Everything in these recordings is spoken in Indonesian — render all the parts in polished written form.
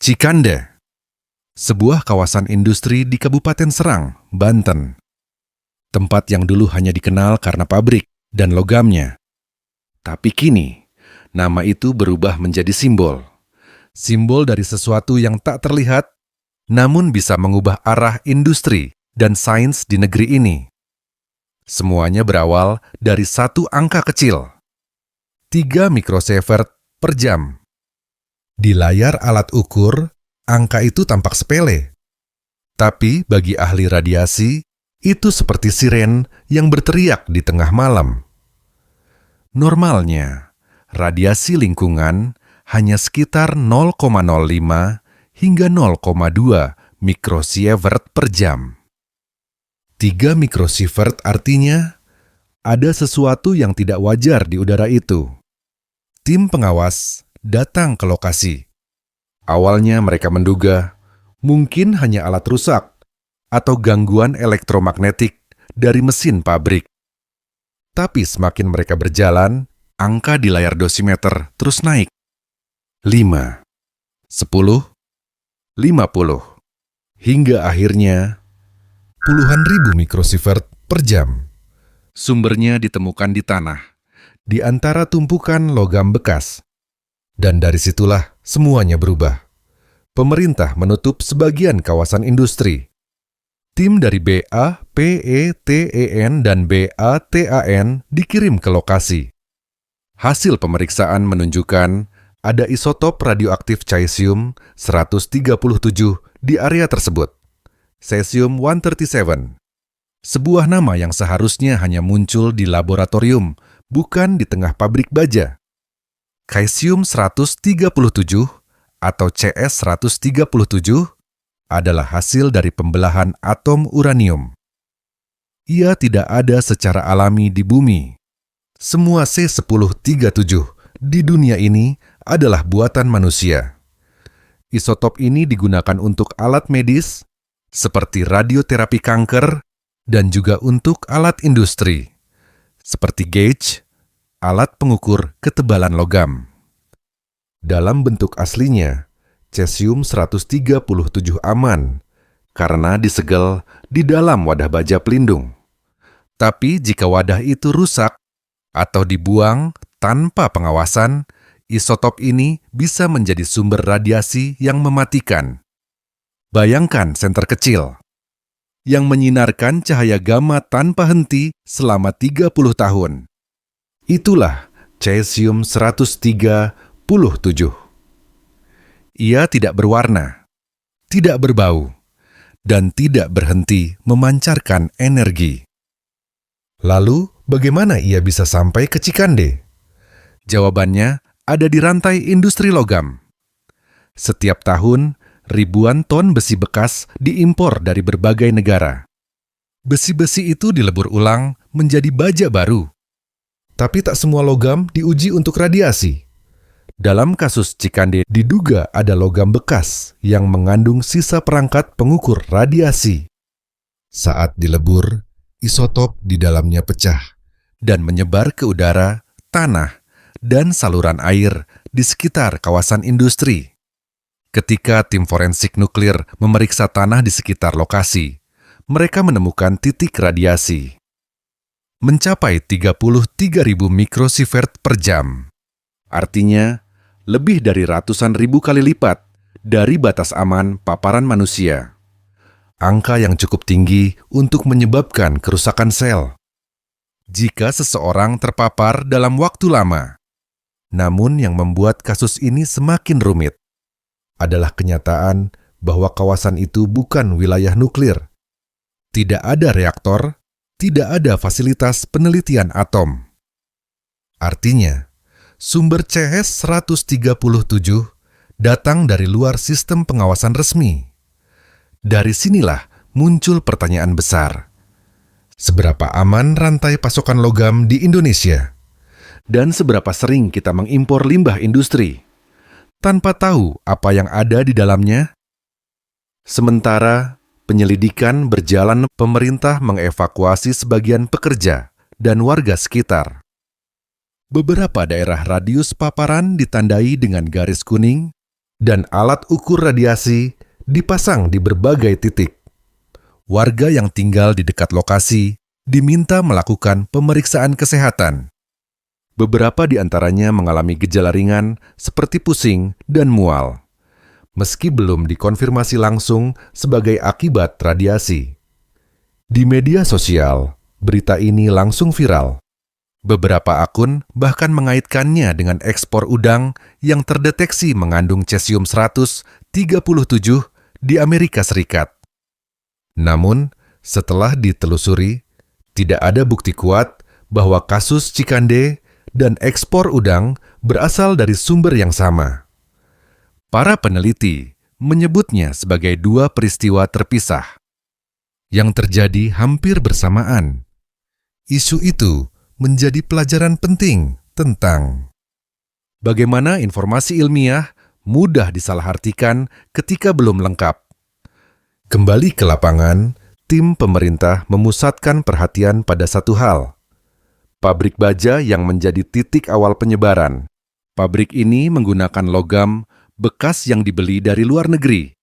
Cikande, sebuah kawasan industri di Kabupaten Serang, Banten. Tempat yang dulu hanya dikenal karena pabrik dan logamnya. Tapi kini, nama itu berubah menjadi simbol. Simbol dari sesuatu yang tak terlihat, namun bisa mengubah arah industri dan sains di negeri ini. Semuanya berawal dari satu angka kecil, 3 mikrosievert per jam. Di layar alat ukur, angka itu tampak sepele. Tapi bagi ahli radiasi, itu seperti siren yang berteriak di tengah malam. Normalnya, radiasi lingkungan hanya sekitar 0,05 hingga 0,2 mikrosievert per jam. 3 mikrosievert artinya ada sesuatu yang tidak wajar di udara itu. Tim pengawas datang ke lokasi. Awalnya mereka menduga mungkin hanya alat rusak atau gangguan elektromagnetik dari mesin pabrik. Tapi semakin mereka berjalan, angka di layar dosimeter terus naik. 5, 10, 50, hingga akhirnya puluhan ribu mikrosievert per jam. Sumbernya ditemukan di tanah, di antara tumpukan logam bekas. Dan dari situlah semuanya berubah. Pemerintah menutup sebagian kawasan industri. Tim dari BAPETEN dan BATAN dikirim ke lokasi. Hasil pemeriksaan menunjukkan ada isotop radioaktif caesium 137 di area tersebut. Cesium-137. Sebuah nama yang seharusnya hanya muncul di laboratorium, bukan di tengah pabrik baja. Caesium-137 atau CS-137 adalah hasil dari pembelahan atom uranium. Ia tidak ada secara alami di bumi. Semua C1037 di dunia ini adalah buatan manusia. Isotop ini digunakan untuk alat medis, seperti radioterapi kanker, dan juga untuk alat industri, seperti gauge, alat pengukur ketebalan logam. Dalam bentuk aslinya, cesium-137 aman karena disegel di dalam wadah baja pelindung. Tapi jika wadah itu rusak atau dibuang tanpa pengawasan, isotop ini bisa menjadi sumber radiasi yang mematikan. Bayangkan senter kecil yang menyinarkan cahaya gamma tanpa henti selama 30 tahun. Itulah cesium-137. Ia tidak berwarna, tidak berbau, dan tidak berhenti memancarkan energi. Lalu, bagaimana ia bisa sampai ke Cikande? Jawabannya ada di rantai industri logam. Setiap tahun, ribuan ton besi bekas diimpor dari berbagai negara. Besi-besi itu dilebur ulang menjadi baja baru. Tapi tak semua logam diuji untuk radiasi. Dalam kasus Cikande diduga ada logam bekas yang mengandung sisa perangkat pengukur radiasi. Saat dilebur, isotop di dalamnya pecah dan menyebar ke udara, tanah, dan saluran air di sekitar kawasan industri. Ketika tim forensik nuklir memeriksa tanah di sekitar lokasi, mereka menemukan titik radiasi mencapai 33.000 mikrosievert per jam. Artinya, lebih dari ratusan ribu kali lipat dari batas aman paparan manusia. Angka yang cukup tinggi untuk menyebabkan kerusakan sel jika seseorang terpapar dalam waktu lama. Namun yang membuat kasus ini semakin rumit adalah kenyataan bahwa kawasan itu bukan wilayah nuklir. Tidak ada reaktor, tidak ada fasilitas penelitian atom. Artinya, sumber CS-137 datang dari luar sistem pengawasan resmi. Dari sinilah muncul pertanyaan besar. Seberapa aman rantai pasokan logam di Indonesia? Dan seberapa sering kita mengimpor limbah industri tanpa tahu apa yang ada di dalamnya? Sementara penyelidikan berjalan, pemerintah mengevakuasi sebagian pekerja dan warga sekitar. Beberapa daerah radius paparan ditandai dengan garis kuning dan alat ukur radiasi dipasang di berbagai titik. Warga yang tinggal di dekat lokasi diminta melakukan pemeriksaan kesehatan. Beberapa di antaranya mengalami gejala ringan seperti pusing dan mual, meski belum dikonfirmasi langsung sebagai akibat radiasi. Di media sosial, berita ini langsung viral. Beberapa akun bahkan mengaitkannya dengan ekspor udang yang terdeteksi mengandung cesium-137 di Amerika Serikat. Namun, setelah ditelusuri, tidak ada bukti kuat bahwa kasus Cikande dan ekspor udang berasal dari sumber yang sama. Para peneliti menyebutnya sebagai dua peristiwa terpisah yang terjadi hampir bersamaan. Isu itu menjadi pelajaran penting tentang bagaimana informasi ilmiah mudah disalahartikan ketika belum lengkap. Kembali ke lapangan, tim pemerintah memusatkan perhatian pada satu hal. Pabrik baja yang menjadi titik awal penyebaran. Pabrik ini menggunakan logam bekas yang dibeli dari luar negeri.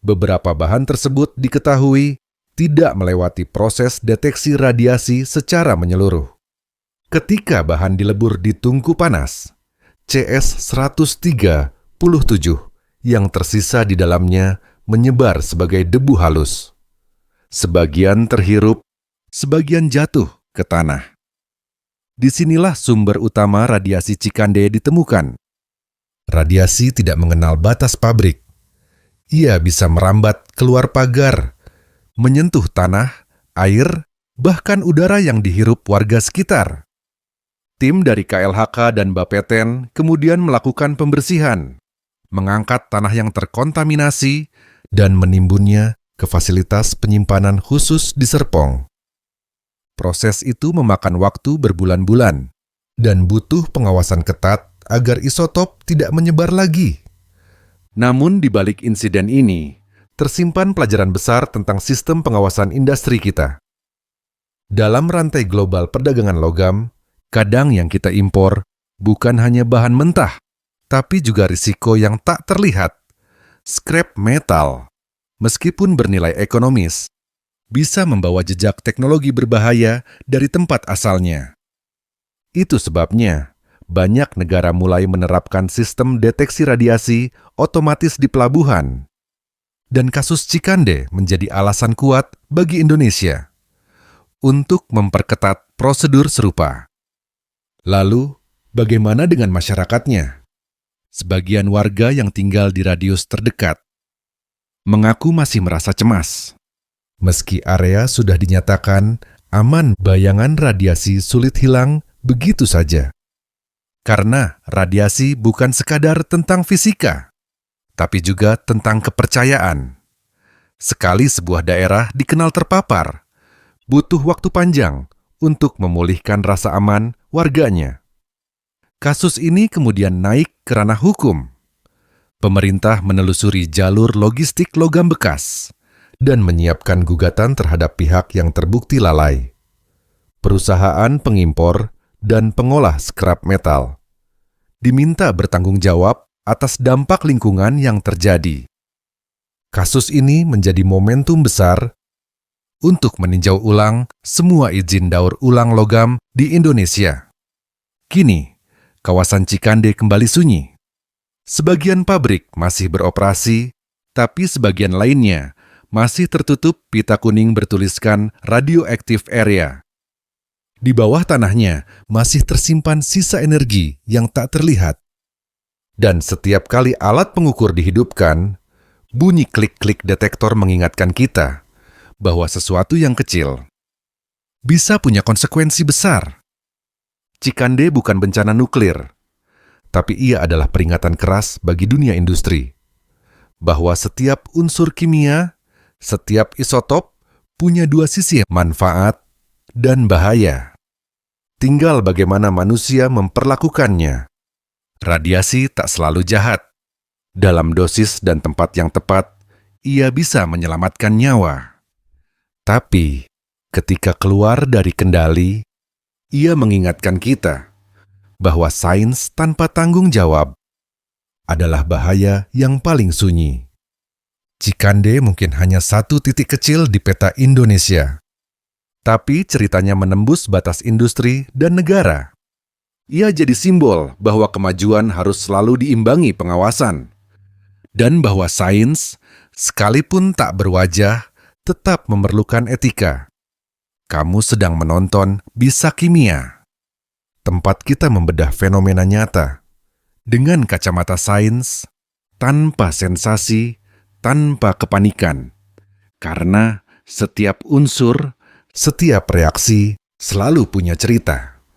Beberapa bahan tersebut diketahui tidak melewati proses deteksi radiasi secara menyeluruh. Ketika bahan dilebur di tungku panas, CS-137 yang tersisa di dalamnya menyebar sebagai debu halus. Sebagian terhirup, sebagian jatuh ke tanah. Disinilah sumber utama radiasi Cikande ditemukan. Radiasi tidak mengenal batas pabrik. Ia bisa merambat keluar pagar, menyentuh tanah, air, bahkan udara yang dihirup warga sekitar. Tim dari KLHK dan Bapeten kemudian melakukan pembersihan, mengangkat tanah yang terkontaminasi, dan menimbunnya ke fasilitas penyimpanan khusus di Serpong. Proses itu memakan waktu berbulan-bulan dan butuh pengawasan ketat agar isotop tidak menyebar lagi. Namun di balik insiden ini, tersimpan pelajaran besar tentang sistem pengawasan industri kita. Dalam rantai global perdagangan logam, kadang yang kita impor bukan hanya bahan mentah, tapi juga risiko yang tak terlihat. Scrap metal, meskipun bernilai ekonomis, bisa membawa jejak teknologi berbahaya dari tempat asalnya. Itu sebabnya banyak negara mulai menerapkan sistem deteksi radiasi otomatis di pelabuhan. Dan kasus Cikande menjadi alasan kuat bagi Indonesia untuk memperketat prosedur serupa. Lalu, bagaimana dengan masyarakatnya? Sebagian warga yang tinggal di radius terdekat mengaku masih merasa cemas. Meski area sudah dinyatakan aman, bayangan radiasi sulit hilang begitu saja. Karena radiasi bukan sekadar tentang fisika, tapi juga tentang kepercayaan. Sekali sebuah daerah dikenal terpapar, butuh waktu panjang untuk memulihkan rasa aman warganya. Kasus ini kemudian naik ke ranah hukum. Pemerintah menelusuri jalur logistik logam bekas dan menyiapkan gugatan terhadap pihak yang terbukti lalai. Perusahaan pengimpor dan pengolah scrap metal diminta bertanggung jawab atas dampak lingkungan yang terjadi. Kasus ini menjadi momentum besar untuk meninjau ulang semua izin daur ulang logam di Indonesia. Kini, kawasan Cikande kembali sunyi. Sebagian pabrik masih beroperasi, tapi sebagian lainnya masih tertutup pita kuning bertuliskan radioactive area. Di bawah tanahnya masih tersimpan sisa energi yang tak terlihat. Dan setiap kali alat pengukur dihidupkan, bunyi klik-klik detektor mengingatkan kita bahwa sesuatu yang kecil bisa punya konsekuensi besar. Cikande bukan bencana nuklir, tapi ia adalah peringatan keras bagi dunia industri bahwa setiap unsur kimia, setiap isotop punya dua sisi, manfaat dan bahaya. Tinggal bagaimana manusia memperlakukannya. Radiasi tak selalu jahat. Dalam dosis dan tempat yang tepat, ia bisa menyelamatkan nyawa. Tapi, ketika keluar dari kendali, ia mengingatkan kita bahwa sains tanpa tanggung jawab adalah bahaya yang paling sunyi. Cikande mungkin hanya satu titik kecil di peta Indonesia. Tapi ceritanya menembus batas industri dan negara. Ia jadi simbol bahwa kemajuan harus selalu diimbangi pengawasan. Dan bahwa sains, sekalipun tak berwajah, tetap memerlukan etika. Kamu sedang menonton Bisa Kimia, tempat kita membedah fenomena nyata dengan kacamata sains, tanpa sensasi, tanpa kepanikan. Karena setiap unsur, setiap reaksi selalu punya cerita.